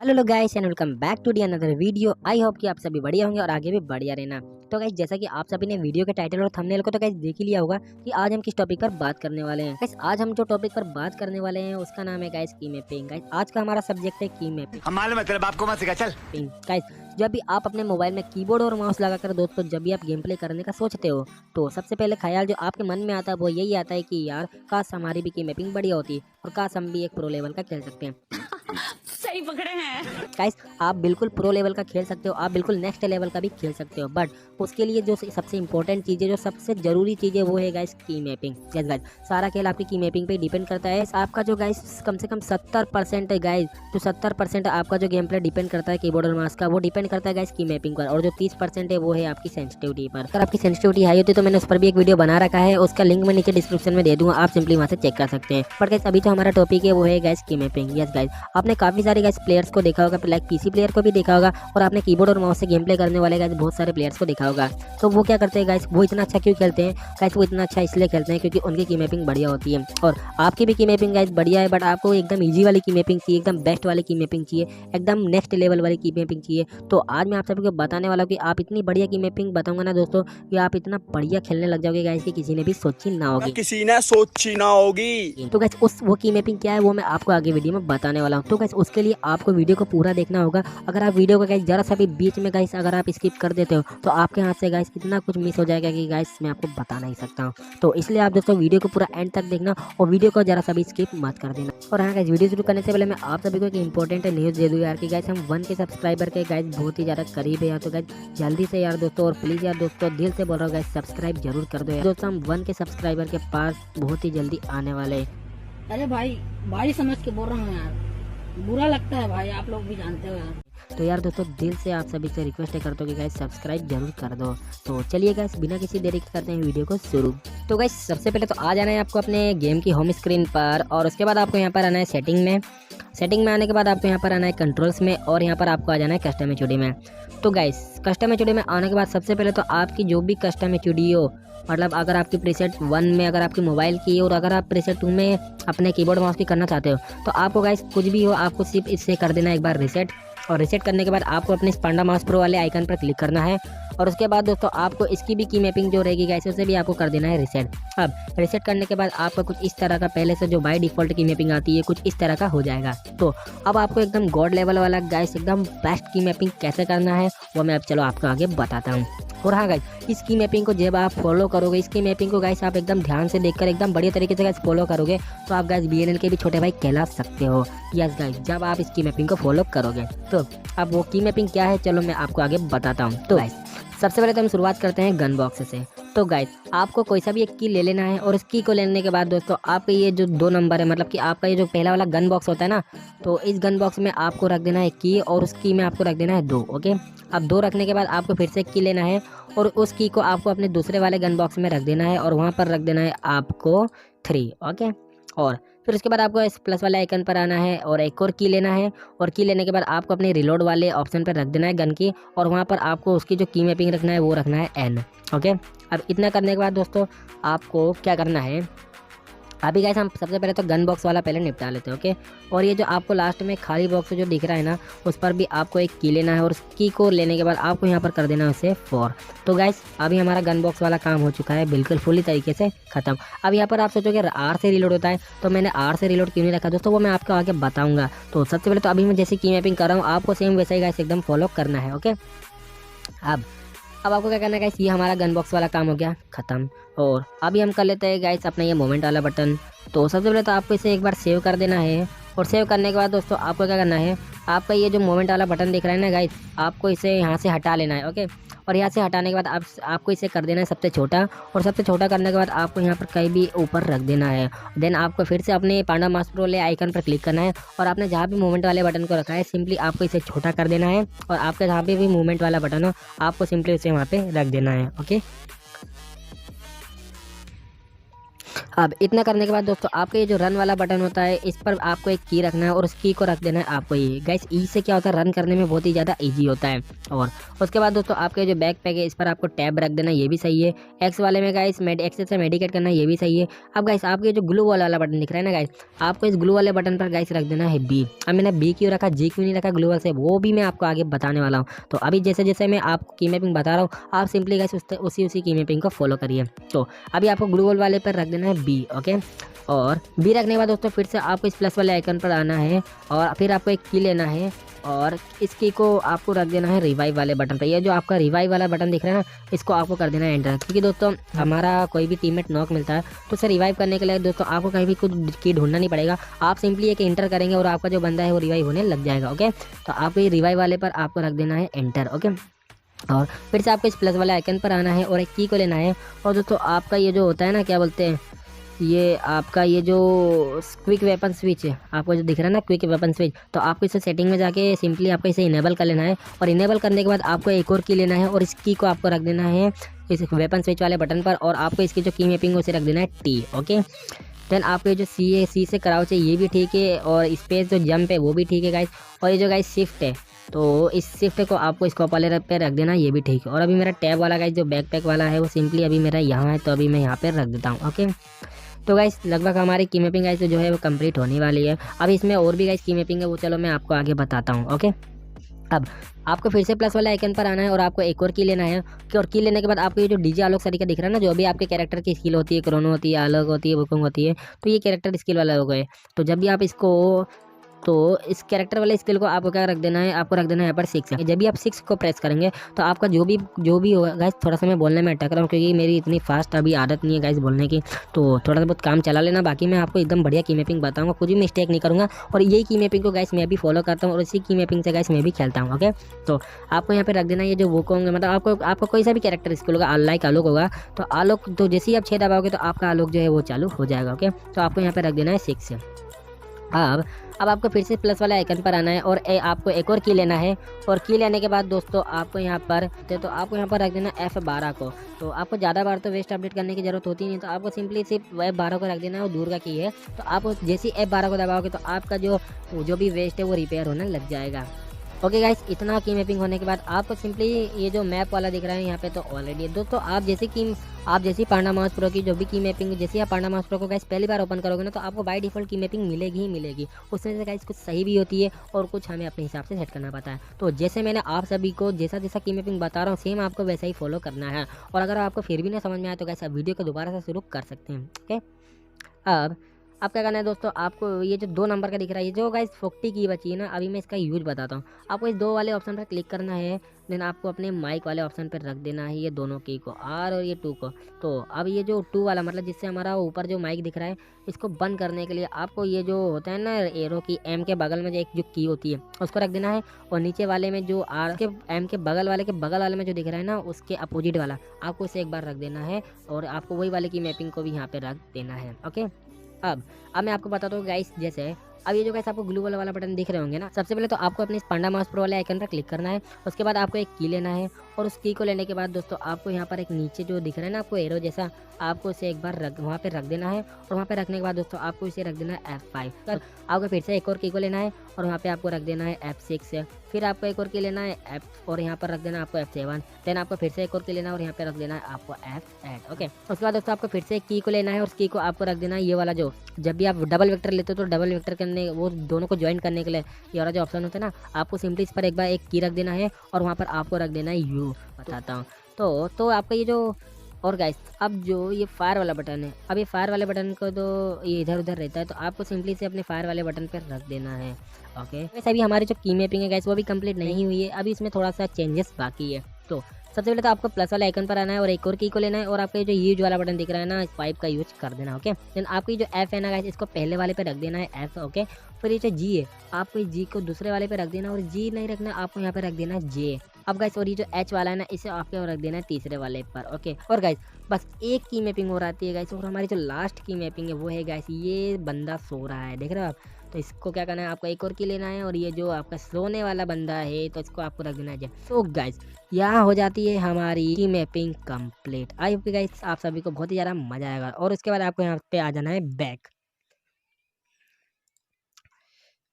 Hello लोग guys and welcome back to the another video. I hope कि आप सभी बढ़िया होंगे और आगे भी बढ़िया रहना। तो गाइस जैसा कि आप सभी ने वीडियो के टाइटल और थंबनेल को तो गाइस देख ही लिया होगा कि आज हम किस टॉपिक पर बात करने वाले हैं। गाइस आज हम जो टॉपिक पर बात करने वाले हैं उसका नाम है गाइस की मैपिंग। गाइस आज का हमारा सब्जेक्ट है की मैपिंग। हम मालूम है तेरे बाप को मत सिखा चल। गाइस जब भी आप अपने मोबाइल में कीबोर्ड और माउस लगाकर दोस्तों जब भी आप गेम प्ले करने का सोचते हो तो सबसे पहले ख्याल जो आपके मन में आता है वो यही आता है कि यार काश हमारी भी की मैपिंग बढ़िया होती और काश हम भी एक प्रो लेवल का खेल सकते हैं। सही पकड़े हैं गाइस आप बिल्कुल प्रो लेवल का खेल सकते हो, आप बिल्कुल नेक्स्ट लेवल का भी खेल सकते हो, बट उसके लिए जो सबसे इंपॉर्टेंट चीज़ है, जो सबसे जरूरी चीज़ है वो है गाइस की मैपिंग। यस गाइस सारा खेल आपकी की मैपिंग पे डिपेंड करता है। आपका जो गाइस कम से कम 70% है गाइस, जो 70% आपका जो गेम प्ले डिपेंड करता है कीबोर्ड और माउस का, वो डिपेंड करता है गाइस की मैपिंग पर, और जो 30% है वो है आपकी सेंसिटिविटी पर। अगर आपकी सेंसिटिविटी हाई होती है तो मैंने उस पर भी एक वीडियो बना रखा है, उसका लिंक मैं नीचे डिस्क्रिप्शन में दे दूंगा, आप सिंपली वहाँ से चेक कर सकते हैं। बट गाइस अभी जो हमारा टॉपिक है वो है गाइस की मैपिंग। यस गाइस आपने काफी सारे गाइस प्लेयर्स को देखा होगा, लाइक पीसी प्लेयर को भी देखा होगा, और आपने कीबोर्ड और माउस से गेम प्ले करने वाले गाइस बहुत सारे प्लेयर्स को देखा होगा। तो वो क्या करते हैं गाइस, वो इतना अच्छा क्यों खेलते हैं गाइस, वो इतना अच्छा इसलिए खेलते हैं क्योंकि उनकी की मैपिंग बढ़िया होती है, और आपकी भी की मैपिंग गाइस बढ़िया है, बट आपको एकदम ईजी वाली की मैपिंग चाहिए, एकदम बेस्ट वाली की मैपिंग चाहिए, एकदम नेक्स्ट लेवल वाली की मैपिंग चाहिए। तो आज मैं आप सभी को बताने वाला हूँ कि आप इतनी बढ़िया की मैपिंग बताऊंगा ना दोस्तों कि आप इतना बढ़िया खेलने लग जाओगे गाइस कि किसी ने भी सोची ना होगी, किसी ने सोची ना होगी। तो गाइस उस वो की मैपिंग क्या है वो मैं आपको आगे वीडियो में बताने वाला हूँ। तो गाइस उसके लिए आपको वीडियो को पूरा देखना होगा। अगर आप वीडियो को गाइस जरा सा भी बीच में गाइस अगर आप स्किप कर देते हो तो आपके हाथ से गाइस इतना कुछ मिस हो जाएगा कि गाइस मैं आपको बता नहीं सकता हूँ। तो इसलिए आप दोस्तों वीडियो को पूरा एंड तक देखना और वीडियो को जरा सा भी स्किप मत कर देना। और हाँ गाइस वीडियो शुरू करने से पहले मैं आप सभी को एक इंपॉर्टेंट न्यूज़ दे दूँ यार कि गाइस हम 1 के सब्सक्राइबर के गाइस बहुत ही ज़्यादा करीब है यार। तो गाइस जल्दी से यार दोस्तों, और प्लीज़ यार दोस्तों दिल से बोल रहा हूँ गाइस सब्सक्राइब जरूर कर दो यार दोस्तों, हम 1 के सब्सक्राइबर के पास बहुत ही जल्दी आने वाले हैं। अरे भाई भाई समझ के बोल रहा हूँ यार, बुरा लगता है भाई, आप लोग भी जानते हो यार। तो यार दोस्तों दिल से आप सभी से रिक्वेस्ट करता हूँ कि गाइस सब्सक्राइब जरूर कर दो। तो चलिए गाइस बिना किसी देरी के करते हैं वीडियो को शुरू। तो गाइस सबसे पहले तो आ जाना है आपको अपने गेम की होम स्क्रीन पर, और उसके बाद आपको यहाँ पर आना है सेटिंग में। सेटिंग में आने के बाद आपको यहाँ पर आना है कंट्रोल्स में, और यहाँ पर आपको आ जाना है कस्टम एचडी में। तो गाइस कस्टम एचडी में आने के बाद सबसे पहले तो आपकी जो भी कस्टम एचडी हो, मतलब अगर आपकी प्रीसेट 1 में अगर आपकी मोबाइल की है और अगर आप प्रीसेट 2 में अपने कीबोर्ड माउस की करना चाहते हो तो आपको गाइस कुछ भी हो आपको सिर्फ इससे कर देना एक बार रीसेट, और रीसेट करने के बाद आपको अपने पांडा माउस प्रो वाले आइकन पर क्लिक करना है, और उसके बाद दोस्तों आपको इसकी भी की मैपिंग जो रहेगी गाइस उसे भी आपको कर देना है रीसेट। अब रीसेट करने के बाद आपको कुछ इस तरह का पहले से जो बाय डिफॉल्ट की मैपिंग आती है कुछ इस तरह का हो जाएगा। तो अब आपको एकदम गॉड लेवल वाला गाइस एकदम बेस्ट की मैपिंग कैसे करना है वो मैं अब चलो आपको आगे बताता हूँ। और हाँ गाइस इस की मैपिंग को जब आप फॉलो करोगे, इसकी मैपिंग को गाइस आप एकदम ध्यान से देखकर एकदम बढ़िया तरीके से गाइस फॉलो करोगे तो आप गाइस BNL के भी छोटे भाई कहला सकते हो। यस गाइस जब आप इस की मैपिंग को फॉलो करोगे तो अब वो की मैपिंग क्या है चलो मैं आपको आगे बताता हूँ। तो गाइस सबसे पहले तो हम शुरुआत करते हैं गन बॉक्स से। तो गाइस आपको कोई सा भी एक की ले लेना है, और इस की को लेने के बाद दोस्तों आपके ये जो 2 नंबर है, मतलब कि आपका ये जो पहला वाला गन बॉक्स होता है ना, तो इस गन बॉक्स में आपको रख देना है की, और उस की में आपको रख देना है 2। ओके अब 2 रखने के बाद आपको फिर से की लेना है और उस की को आपको अपने दूसरे वाले गन बॉक्स में रख देना है, और वहाँ पर रख देना है आपको 3। ओके और फिर उसके बाद आपको इस प्लस वाले आइकन पर आना है और एक और की लेना है, और की लेने के बाद आपको अपने रिलोड वाले ऑप्शन पर रख देना है गन की, और वहाँ पर आपको उसकी जो की मैपिंग रखना है वो रखना है N। ओके अब इतना करने के बाद दोस्तों आपको क्या करना है, अभी गाइस हम सबसे पहले तो गन बॉक्स वाला पहले निपटा लेते हैं। ओके और ये जो आपको लास्ट में खाली बॉक्स जो दिख रहा है ना उस पर भी आपको एक की लेना है, और उस की को लेने के बाद आपको यहाँ पर कर देना है उसे 4। तो गाइस अभी हमारा गन बॉक्स वाला काम हो चुका है बिल्कुल फुली तरीके से खत्म। अब यहाँ पर आप सोचोगे R से रिलोड होता है, तो मैंने R से रिलोड क्यों नहीं रखा दोस्तों वो मैं आपको आगे बताऊँगा। तो सबसे पहले तो अभी मैं जैसे की मैपिंग कर रहा हूँ आपको सेम वैसा ही गाइस एकदम फॉलो करना है। ओके अब आपको क्या करना है गाइस, ये हमारा गन बॉक्स वाला काम हो गया खत्म, और अभी हम कर लेते हैं गाइस अपना ये मोमेंट वाला बटन। तो सबसे पहले तो आपको इसे एक बार सेव कर देना है, और सेव करने के बाद दोस्तों आपको क्या करना है, आपका ये जो मोमेंट वाला बटन दिख रहा है ना गाइस आपको इसे यहाँ से हटा लेना है। ओके और यहाँ से हटाने के बाद आपको इसे कर देना है सबसे छोटा, और सबसे छोटा करने के बाद आपको यहाँ पर कहीं भी ऊपर रख देना है। देन आपको फिर से अपने पांडा माउस प्रो वाले आइकन पर क्लिक करना है, और आपने जहाँ भी मूवमेंट वाले बटन को रखा है सिंपली आपको इसे छोटा कर देना है, और आपके जहाँ पे भी मूवमेंट वाला बटन हो आपको सिंपली उसे वहाँ पे रख देना है। ओके अब इतना करने के बाद दोस्तों आपका ये जो रन वाला बटन होता है इस पर आपको एक की रखना है और उस की को रख देना है आपको ये गाइस। ई से क्या होता है, रन करने में बहुत ही ज़्यादा इजी होता है। और उसके बाद दोस्तों आपके जो बैक पैक है इस पर आपको टैब रख देना, ये भी सही है। एक्स वाले में गाइस एक्स से मेडिकेट करना, ये भी सही है। अब गाइस आपके जो ग्लू वाला बटन दिख रहा है ना गाइस, आपको इस ग्लू वाले बटन पर गाइस रख देना है बी। अब मैंने बी क्यों रखा, जी क्यों नहीं रखा ग्लू वाले से, वो भी मैं आपको आगे बताने वाला हूँ। तो अभी जैसे जैसे मैं आपको की मैपिंग बता रहा हूँ आप सिंपली गाइस उसी की मैपिंग को फॉलो करिए। तो अभी आपको ग्लू वाले पर रख देना है बी। ओके, और बी रखने के बाद दोस्तों फिर से आपको इस प्लस वाले आइकन पर आना है और फिर आपको एक की लेना है और इस की को आपको रख देना है रिवाइव वाले बटन पर। ये जो आपका रिवाइव वाला बटन दिख रहा है ना, इसको आपको कर देना है एंटर। क्योंकि दोस्तों हमारा कोई भी टीममेट नॉक मिलता है तो उसे रिवाइव करने के लिए दोस्तों आपको कहीं भी कुछ की ढूंढना नहीं पड़ेगा, आप सिंपली एक एंटर करेंगे और आपका जो बंदा है वो रिवाइव होने लग जाएगा। ओके, तो आपको ये रिवाइव वाले पर आपको रख देना है एंटर। ओके, और फिर से आपको इस प्लस वाले आइकन पर आना है और एक की को लेना है। और दोस्तों आपका ये जो होता है ना, क्या बोलते हैं, ये आपका ये जो क्विक वेपन स्विच है आपको जो दिख रहा है ना, क्विक वेपन स्विच, तो आपको इसे सेटिंग में जाके सिंपली आपको इसे इनेबल कर लेना है। और इनेबल करने के बाद आपको एक और की लेना है और इस की को आपको रख देना है इस वेपन स्विच वाले बटन पर और आपको इसकी जो की मैपिंग है उसे रख देना है टी। ओके, देन आपको जो सी है, सी से क्राउच है, ये भी ठीक है। और स्पेस जो जंप है वो भी ठीक है गाइस। और ये जो गाइस शिफ्ट है, तो इस शिफ्ट को आपको स्कोप वाले पे रख देना, ये भी ठीक है। और अभी मेरा टैब वाला गाइस जो बैकपैक वाला है वो सिंपली अभी मेरा यहाँ है, तो अभी मैं यहाँ पे रख देता हूँ। ओके, तो गाइस लगभग हमारी की मैपिंग गाइस जो है वो कंप्लीट होने वाली है। अब इसमें और भी गाइस की मैपिंग है, वो चलो मैं आपको आगे बताता हूँ। ओके, अब आपको फिर से प्लस वाले आइकन पर आना है और आपको एक और की लेना है। और की लेने के बाद आपको ये जो डीजे आलोक सरी का दिख रहा है ना, जो भी आपके कैरेक्टर की स्किल होती है, क्रोनो होती है, आलोक होती है, बुकिंग होती है, तो ये कैरेक्टर स्किल वाला लोगो है। तो जब भी आप इसको, तो इस कैरेक्टर वाले स्किल को आपको क्या रख देना है, आपको रख देना है यहाँ पर 6। जब भी आप 6 को प्रेस करेंगे तो आपका जो भी होगा गाइस, थोड़ा सा मैं बोलने में अटक रहा हूँ क्योंकि मेरी इतनी फास्ट अभी आदत नहीं है गाइस बोलने की, तो थोड़ा सा बहुत काम चला लेना। बाकी मैं आपको एकदम बढ़िया की मैपिंग बताऊंगा, कुछ भी मिस्टेक नहीं करूँगा। और यही की मैपिंग को गाइस मैं भी फॉलो करता हूँ और इसी की मैपिंग से गाइस मैं भी खेलता हूँ। ओके, तो आपको यहाँ पे रख देना ये जो वो होंगे, मतलब आपको कोई सा भी कैरेक्टर स्किल होगा, लाइक आलोक होगा, तो आलोक तो जैसे ही आप 6 दबाओगे तो आपका आलोक जो है वो चालू हो जाएगा। ओके, तो आपको यहाँ पे रख देना है 6। अब आपको फिर से प्लस वाले आइकन पर आना है और आपको एक और की लेना है। और की लेने के बाद दोस्तों आपको यहाँ पर रख देना F12 को। तो आपको ज़्यादा बार तो वेस्ट अपडेट करने की जरूरत होती नहीं, तो आपको सिंपली सिर्फ F12 को रख देना है और दूर का की है। तो आप जैसे ही F12 को दबाओगे तो आपका जो भी वेस्ट है वो रिपेयर होने लग जाएगा। ओके गाइस, इतना की मैपिंग होने के बाद आपको सिंपली ये जो मैप वाला दिख रहा है यहाँ पे, तो ऑलरेडी है दोस्तों। आप जैसी पांडा माउस प्रो की जो भी की मैपिंग, जैसे आप पांडा माउस प्रो को गाइस पहली बार ओपन करोगे ना, तो आपको बाय डिफॉल्ट की मैपिंग मिलेगी ही मिलेगी। उसमें से गाइस कुछ सही भी होती है और कुछ हमें अपने हिसाब से सेट करना पड़ता है। तो जैसे मैंने आप सभी को जैसा जैसा की मैपिंग बता रहा हूँ सेम आपको वैसा ही फॉलो करना है। और अगर आपको फिर भी ना समझ में आए तो गाइस आप वीडियो को दोबारा से शुरू कर सकते हैं। ओके, अब क्या करना है दोस्तों, आपको ये जो 2 नंबर का दिख रहा है, ये जो गाइस 40 की बची है ना, अभी मैं इसका यूज बताता हूँ। आपको इस 2 वाले ऑप्शन पर क्लिक करना है, देन आपको अपने माइक वाले ऑप्शन पर रख देना है ये दोनों की को, R और ये 2 को। तो अब ये जो 2 वाला मतलब जिससे हमारा ऊपर जो माइक दिख रहा है, इसको बंद करने के लिए आपको ये जो होता है ना एरो की, M के बगल में जो एक जो की होती है उसको रख देना है। और नीचे वाले में जो R के M के बगल वाले में जो दिख रहा है ना, उसके अपोजिट वाला आपको इसे एक बार रख देना है और आपको वही वाले की मैपिंग को भी यहाँ पे रख देना है। ओके, अब मैं आपको बताता हूँ गाइस, जैसे अब ये जो गाइस आपको ग्लू वाला बटन दिख रहे होंगे ना, सबसे पहले तो आपको अपने इस पांडा माउस प्रो वाले आइकन पर क्लिक करना है। उसके बाद आपको एक की लेना है और उस की को लेने के बाद दोस्तों आपको यहाँ पर एक नीचे जो दिख रहा है ना आपको एरो जैसा, आपको इसे एक बार वहाँ पे रख देना है। और वहाँ पे रखने के बाद दोस्तों आपको इसे रख देना है F5। आपको फिर से एक और की को लेना है और वहाँ पे आपको रख देना है F6। फिर आपको एक और की लेना है F और यहाँ पर रख देना है आपको F7। देन आपको फिर से एक और की लेना है और यहाँ पे रख देना है आपको F8। ओके, उसके बाद दोस्तों आपको फिर से एक की को लेना है और उस की को आपको रख देना है ये वाला, जो जब भी आप डबल वेक्टर लेते हो तो डबल वेक्टर करने, वो दोनों को ज्वाइन करने के लिए ये वाला जो ऑप्शन होता है ना, आपको सिंपली इस पर एक बार एक की रख देना है और वहाँ पर आपको रख देना है U। बताता हूँ तो आपका ये जो, और गाइस अब जो ये फायर वाला बटन है, अब ये फायर वाले बटन को तो ये इधर उधर रहता है, तो आपको सिंपली से अपने फायर वाले बटन पर रख देना है। ओके, वैसे अभी हमारी जो की मैपिंग है गाइस वो भी कंप्लीट नहीं हुई है, अभी इसमें थोड़ा सा चेंजेस बाकी है। तो सबसे पहले तो आपको प्लस वाले आइकन पर आना है और एक और की को लेना है और आपका जो यूज वाला बटन दिख रहा है ना, इस पाइप का यूज कर देना। ओके, देन आपकी जो F है ना गाइस, इसको पहले वाले पे रख देना है F। ओके, फिर ये जो G है आपको G को दूसरे वाले पे रख देना और G नहीं रखना, आपको यहाँ पे रख देना है J। अब गाइस और ये जो H वाला है ना, इसे आपको रख देना है तीसरे वाले पर। ओके, और गाइस बस एक की मैपिंग हो रही है गाइस, और हमारी जो लास्ट की मैपिंग है वो है गाइस, ये बंदा सो रहा है, देख रहे हो आप, तो इसको क्या करना है, आपको एक और की लेना है और ये जो आपका सोने वाला बंदा है तो इसको आपको रख देना है। तो गाइस यहाँ हो जाती है हमारी की mapping complete. I hope guys आप सभी को बहुत ही ज़्यादा मजा आएगा। और उसके बाद आपको यहाँ पे आ जाना है बैक।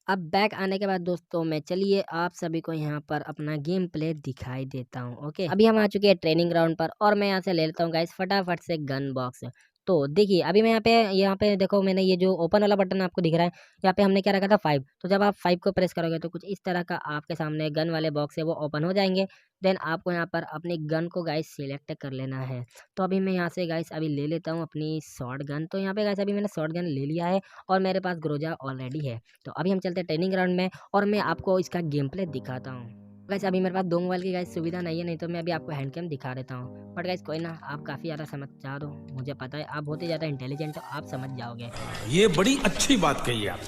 अब बैक आने के बाद दोस्तों मैं चलिए आप सभी को यहाँ पर अपना गेम प्ले दिखाई देता हूँ। ओके, अभी हम आ चुके हैं ट्रेनिंग ग्राउंड पर और मैं यहाँ से ले लेता हूँ गाइस फटाफट से गन बॉक्स। तो देखिए अभी मैं यहाँ पे देखो मैंने ये जो ओपन वाला बटन आपको दिख रहा है, यहाँ पे हमने क्या रखा था 5। तो जब आप 5 को प्रेस करोगे तो कुछ इस तरह का आपके सामने गन वाले बॉक्स है वो ओपन हो जाएंगे। देन आपको यहाँ पर अपनी गन को गाइस सिलेक्ट कर लेना है। तो अभी मैं यहाँ से गाइस अभी ले लेता हूँ अपनी शॉर्ट गन। तो यहाँ पे गाइस अभी मैंने शॉर्ट गन ले लिया है और मेरे पास ग्रोजा ऑलरेडी है। तो अभी हम चलते हैं ट्रेनिंग ग्राउंड में और मैं आपको इसका गेम प्ले दिखाता हूँ। गाइस अभी मेरे पास 2 मोबाइल की गाइस सुविधा नहीं है, नहीं तो मैं अभी आपको हैंड कैम दिखा देता हूँ। बट गाइस कोई ना, आप काफ़ी ज़्यादा समझदार हो, मुझे पता है आप बहुत ही ज़्यादा इंटेलिजेंट हो, आप समझ जाओगे। ये बड़ी अच्छी बात कही आप।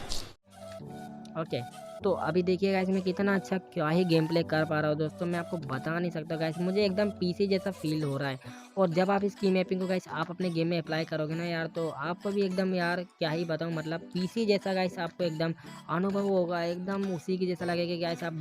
ओके, तो अभी देखिए गाइस मैं कितना अच्छा क्या ही गेम प्ले कर पा रहा हूँ दोस्तों, मैं आपको बता नहीं सकता गाइस, मुझे एकदम पीसी जैसा फील हो रहा है। और जब आप इस की मैपिंग को गाइस आप अपने गेम में अप्लाई करोगे ना यार, तो आपको भी एकदम यार क्या ही बताऊँ, मतलब पीसी जैसा गाइस आपको एकदम अनुभव होगा, एकदम उसी की जैसा लगेगा गाइस आप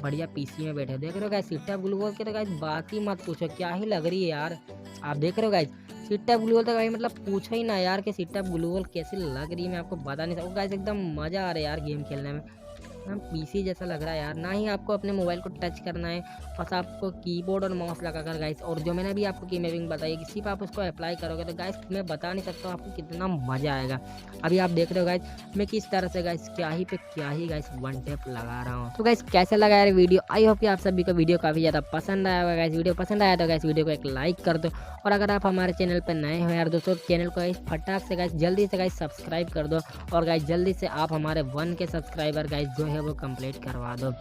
बढ़िया पीसी में बैठे। देख रहे हो गाइस सिट्टा ग्लूवॉल के तो गाइस बात ही मत पूछो, क्या ही लग रही है यार। आप देख रहे हो गाइस सिट्टा ग्लूवॉल तो भाई मतलब पूछो ही ना यार कि सिट्टा ग्लूवॉल कैसी लग रही है, मैं आपको बता नहीं सकता गाइस, एकदम मज़ा आ रहा है यार गेम खेलने में, एकदम पीसी जैसा लग रहा है यार। ना ही आपको अपने मोबाइल को टच करना है, बस आपको कीबोर्ड और माउस लगाकर गाइस, और जो मैंने भी आपको की मैपिंग बताई कि सिर्फ आप उसको अप्लाई करोगे तो गाइस मैं बता नहीं सकता आपको कितना मज़ा आएगा। अभी आप देख रहे हो गाइस मैं किस तरह से गाइस क्या ही गाइस वन टैप लगा रहा हूँ। तो गाइस कैसा लगा यार वीडियो, आई होप कि आप सभी को वीडियो काफ़ी ज़्यादा पसंद आया होगा। गाइस वीडियो पसंद आया तो गाइस वीडियो को एक लाइक कर दो, और अगर आप हमारे चैनल पर नए हो यार दोस्तों, चैनल को गाइस फटाक से गाइस जल्दी से गाइस सब्सक्राइब कर दो, और गाइस जल्दी से आप हमारे 1 के सब्सक्राइबर गाइस जो है वो कंप्लीट करवा दो।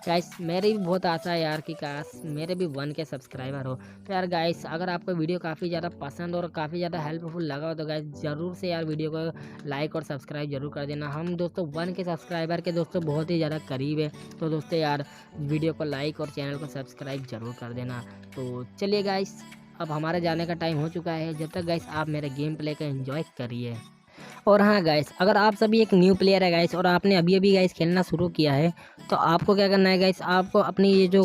गाइस मेरी भी बहुत आशा है यार कि काश मेरे भी 1 के सब्सक्राइबर हो। तो यार गाइस अगर आपको वीडियो काफ़ी ज़्यादा पसंद और काफ़ी ज़्यादा हेल्पफुल लगा हो तो गाइस ज़रूर से यार वीडियो को लाइक और सब्सक्राइब जरूर कर देना। हम दोस्तों 1 के सब्सक्राइबर के दोस्तों बहुत ही ज़्यादा करीब है, तो दोस्तों यार वीडियो को लाइक और चैनल को सब्सक्राइब जरूर कर देना। तो चलिए गाइस अब हमारे जाने का टाइम हो चुका है, जब तक गाइस आप मेरे गेम प्ले का एंजॉय करिए। और हाँ गाइस अगर आप सभी एक न्यू प्लेयर है गाइस और आपने अभी गाइस खेलना शुरू किया है, तो आपको क्या करना है गाइस, आपको अपनी ये जो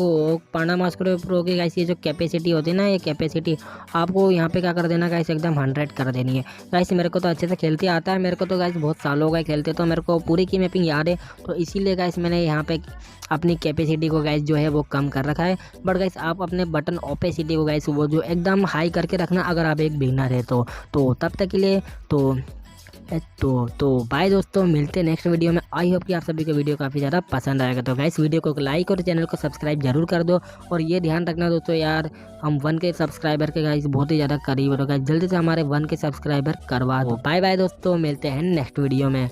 पांडा मास्कर प्रो की गाइस ये जो कैपेसिटी होती है ना, ये कैपेसिटी आपको यहाँ पे क्या कर देना गाइस एकदम 100 कर देनी है। गाइस मेरे को तो अच्छे से खेलते आता है, मेरे को तो गाइस बहुत सालों हो गए खेलते, तो मेरे को पूरी की मैपिंग याद है, तो इसीलिए गाइस मैंने यहाँ पे अपनी कैपेसिटी को गाइस जो है वो कम कर रखा है। बट गाइस आप अपने बटन ओपेसिटी को गाइस वो जो एकदम हाई करके रखना अगर आप एक बिगिनर है तो तब तक के लिए तो बाय दोस्तों, मिलते हैं नेक्स्ट वीडियो में। आई होप कि आप सभी को वीडियो काफ़ी ज़्यादा पसंद आएगा। तो गाइस वीडियो को लाइक और चैनल को सब्सक्राइब जरूर कर दो, और ये ध्यान रखना दोस्तों यार हम 1 के सब्सक्राइबर के गाइस बहुत ही ज़्यादा करीब हो, तो गाइस जल्दी से हमारे 1 के सब्सक्राइबर करवा दो। बाय बाय दोस्तों, मिलते हैं नेक्स्ट वीडियो में।